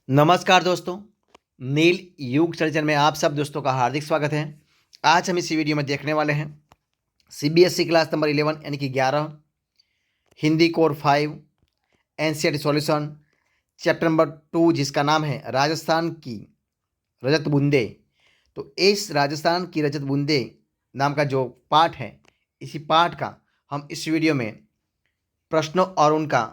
नमस्कार दोस्तों, नील युग चर्चन में आप सब दोस्तों का हार्दिक स्वागत है। आज हम इस वीडियो में देखने वाले हैं सीबीएसई क्लास नंबर 11 यानी कि 11 Hindi core 5 NCERT solution chapter number 2 जिसका नाम है राजस्थान की रजत बूंदे। तो इस राजस्थान की रजत बूंदे नाम का जो पाठ है, इसी पाठ का हम इस वीडियो में प्रश्नों और उनका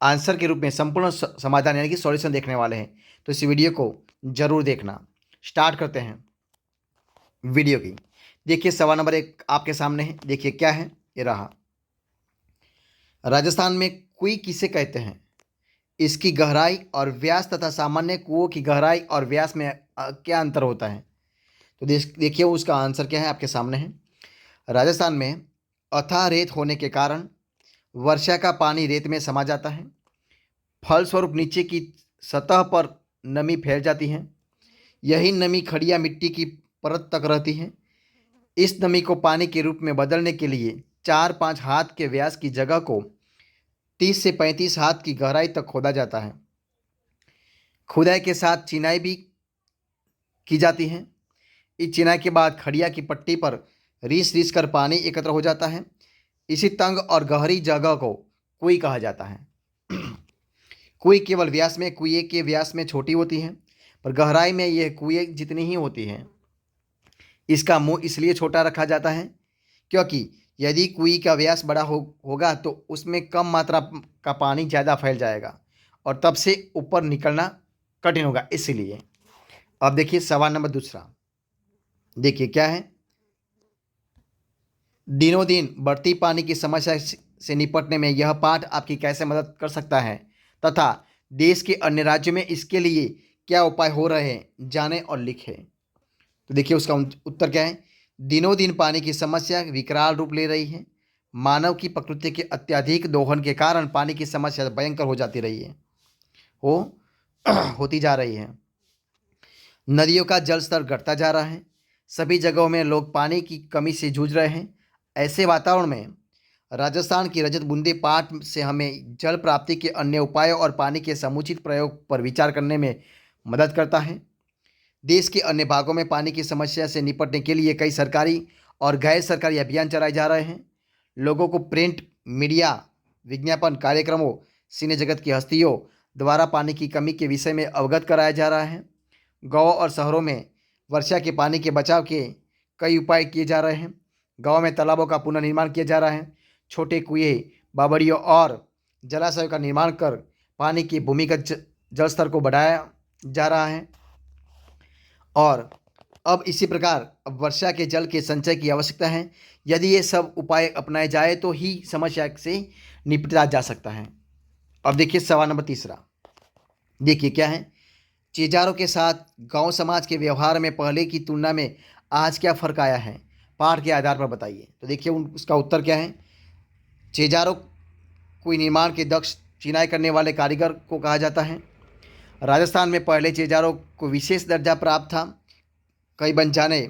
आंसर के रूप में संपूर्ण समाधान यानी कि सॉल्यूशन देखने वाले हैं। तो इस वीडियो को जरूर देखना। स्टार्ट करते हैं वीडियो की। देखिए सवाल नंबर 1 आपके सामने है। देखिए क्या है, ये रहा। राजस्थान में कुएं किसे कहते हैं? इसकी गहराई और व्यास तथा सामान्य कुओं की गहराई और व्यास में क्या अंतर होता है? तो देखिए उसका आंसर क्या है, आपके सामने है। राजस्थान में अथाह रेत होने के कारण वर्षा का पानी रेत में समा जाता है। फलस्वरूप नीचे की सतह पर नमी फैल जाती है। यही नमी खड़िया मिट्टी की परत तक रहती है। इस नमी को पानी के रूप में बदलने के लिए 4-5 हाथ के व्यास की जगह को 30 से 35 हाथ की गहराई तक खोदा जाता है। खुदाई के साथ चिनाई भी की जाती है। इस चिनाई के बाद खड़िया की पट्टी पर रीस रीस कर पानी एकत्र हो जाता है। इसी तंग और गहरी जगह को कुई कहा जाता है। कुई केवल व्यास में कुएं के व्यास में छोटी होती है, पर गहराई में यह कुएं जितनी ही होती है। इसका मुंह इसलिए छोटा रखा जाता है क्योंकि यदि कुएं का व्यास बड़ा होगा तो उसमें कम मात्रा का पानी ज़्यादा फैल जाएगा और तब से ऊपर निकलना कठिन होगा, इसलिए। अब देखिए सवाल नंबर दूसरा। देखिए क्या है। दिनों दिन बढ़ती पानी की समस्या से निपटने में यह पाठ आपकी कैसे मदद कर सकता है तथा देश के अन्य राज्यों में इसके लिए क्या उपाय हो रहे हैं, जानें और लिखें। तो देखिए उसका उत्तर क्या है। दिनों दिन पानी की समस्या विकराल रूप ले रही है। मानव की प्रकृति के अत्यधिक दोहन के कारण पानी की समस्या भयंकर हो जाती रही है, हो होती जा रही है। नदियों का जल स्तर घटता जा रहा है। सभी जगहों में लोग पानी की कमी से जूझ रहे हैं। ऐसे वातावरण में राजस्थान की रजत बूंदे पाठ से हमें जल प्राप्ति के अन्य उपायों और पानी के समुचित प्रयोग पर विचार करने में मदद करता है। देश के अन्य भागों में पानी की समस्या से निपटने के लिए कई सरकारी और गैर सरकारी अभियान चलाए जा रहे हैं। लोगों को प्रिंट मीडिया, विज्ञापन कार्यक्रमों, सिने जगत की हस्तियों द्वारा पानी की कमी के विषय में अवगत कराया जा रहा है। गाँवों और शहरों में वर्षा के पानी के बचाव के कई उपाय किए जा रहे हैं। गाँव में तालाबों का पुनर्निर्माण किया जा रहा है। छोटे कुएं, बावड़ियों और जलाशयों का निर्माण कर पानी की भूमिगत जल स्तर को बढ़ाया जा रहा है। और अब इसी प्रकार अब वर्षा के जल के संचय की आवश्यकता है। यदि ये सब उपाय अपनाए जाए तो ही समस्या से निपटा जा सकता है। अब देखिए सवाल नंबर तीसरा। देखिए क्या है। चीजारों के साथ गांव समाज के व्यवहार में पहले की तुलना में आज क्या फ़र्क आया है, पाठ के आधार पर बताइए। तो देखिए उसका उत्तर क्या है। चीजारों कोई निर्माण के दक्ष चिनाई करने वाले कारीगर को कहा जाता है। राजस्थान में पहले चीजारों को विशेष दर्जा प्राप्त था। कई बन जाने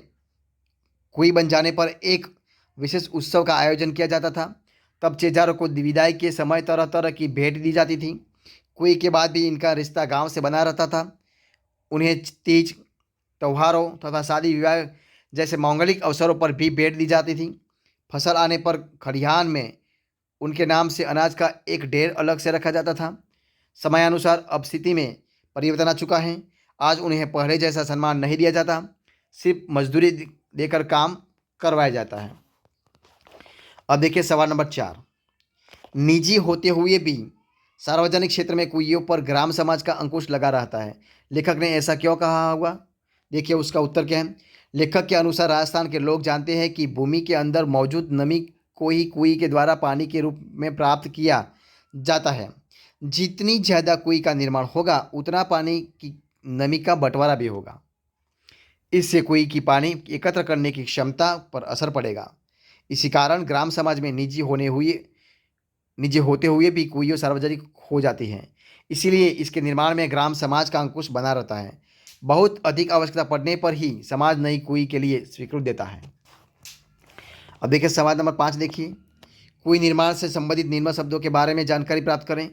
कुई बन जाने पर एक विशेष उत्सव का आयोजन किया जाता था। तब चेजारों को विदाई के समय तरह तरह की भेंट दी जाती थी। कुई के बाद भी इनका रिश्ता गांव से बना रहता था। उन्हें तीज, त्योहारों तथा शादी विवाह जैसे मांगलिक अवसरों पर भी भेंट दी जाती थी। फसल आने पर खलिहान में उनके नाम से अनाज का एक ढेर अलग से रखा जाता था। समयानुसार अब स्थिति में परिवर्तन आ चुका है। आज उन्हें पहले जैसा सम्मान नहीं दिया जाता, सिर्फ मजदूरी देकर काम करवाया जाता है। अब देखिए सवाल नंबर 4। निजी होते हुए भी सार्वजनिक क्षेत्र में कुइयों पर ग्राम समाज का अंकुश लगा रहता है। लेखक ने ऐसा क्यों कहा होगा? देखिए उसका उत्तर क्या है। लेखक के अनुसार राजस्थान के लोग जानते हैं कि भूमि के अंदर मौजूद नमी को ही कुएं के द्वारा पानी के रूप में प्राप्त किया जाता है। जितनी ज़्यादा कुएं का निर्माण होगा उतना पानी की नमी का बंटवारा भी होगा। इससे कुएं की पानी एकत्र करने की क्षमता पर असर पड़ेगा। इसी कारण ग्राम समाज में निजी होते हुए भी कुइयाँ सार्वजनिक हो जाती हैं। इसीलिए इसके निर्माण में ग्राम समाज का अंकुश बना रहता है। बहुत अधिक आवश्यकता पड़ने पर ही समाज नई कुई के लिए स्वीकृत देता है। अब देखिए सवाल नंबर 5। देखिए कुई निर्माण से संबंधित निम्न शब्दों के बारे में जानकारी प्राप्त करें।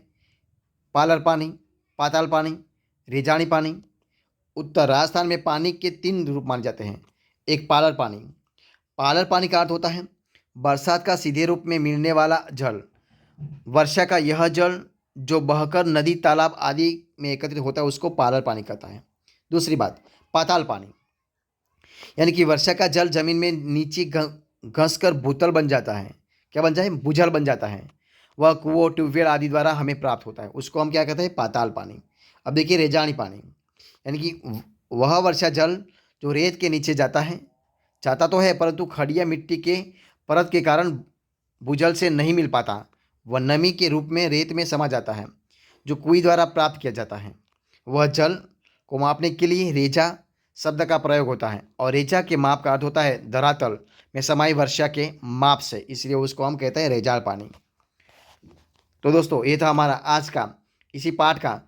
पालर पानी, पाताल पानी, रेजानी पानी। उत्तर राजस्थान में पानी के 3 रूप माने जाते हैं। एक पालर पानी। पालर पानी का अर्थ होता है बरसात का सीधे रूप में मिलने वाला जल। वर्षा का यह जल जो बहकर नदी तालाब आदि में एकत्रित होता है उसको पालर पानी कहता है। दूसरी बात, पाताल पानी, यानी कि वर्षा का जल जमीन में नीचे घस कर भूतल बन जाता है। क्या बन जाए? भूजल बन जाता है। वह कुओं ट्यूबवेल आदि द्वारा हमें प्राप्त होता है, उसको हम क्या कहते हैं? पाताल पानी। अब देखिए रेजानी पानी, यानी कि वह वर्षा जल जो रेत के नीचे जाता तो है परंतु खड़िया मिट्टी के परत के कारण भूजल से नहीं मिल पाता। वह नमी के रूप में रेत में समा जाता है जो कुएं द्वारा प्राप्त किया जाता है। वह जल को मापने के लिए रेजा शब्द का प्रयोग होता है और रेजा के माप का अर्थ होता है धरातल में समाई वर्षा के माप से, इसलिए उसको हम कहते हैं रेजाल पानी। तो दोस्तों ये था हमारा आज का इसी पाठ का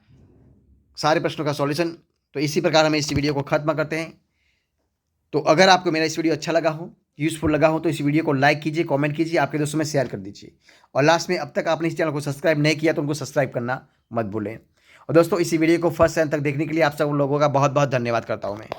सारे प्रश्नों का सॉल्यूशन। तो इसी प्रकार हम इस वीडियो को खत्म करते हैं। तो अगर आपको मेरा इस वीडियो अच्छा लगा हो, यूज़फुल लगा हो, तो इस वीडियो को लाइक कीजिए, कमेंट कीजिए, आपके दोस्तों में शेयर कर दीजिए। और लास्ट में अब तक आपने इस चैनल को सब्सक्राइब नहीं किया तो उनको सब्सक्राइब करना मत भूलें। और दोस्तों इसी वीडियो को फर्स्ट एंड तक देखने के लिए आप सब लोगों का बहुत बहुत धन्यवाद करता हूँ मैं।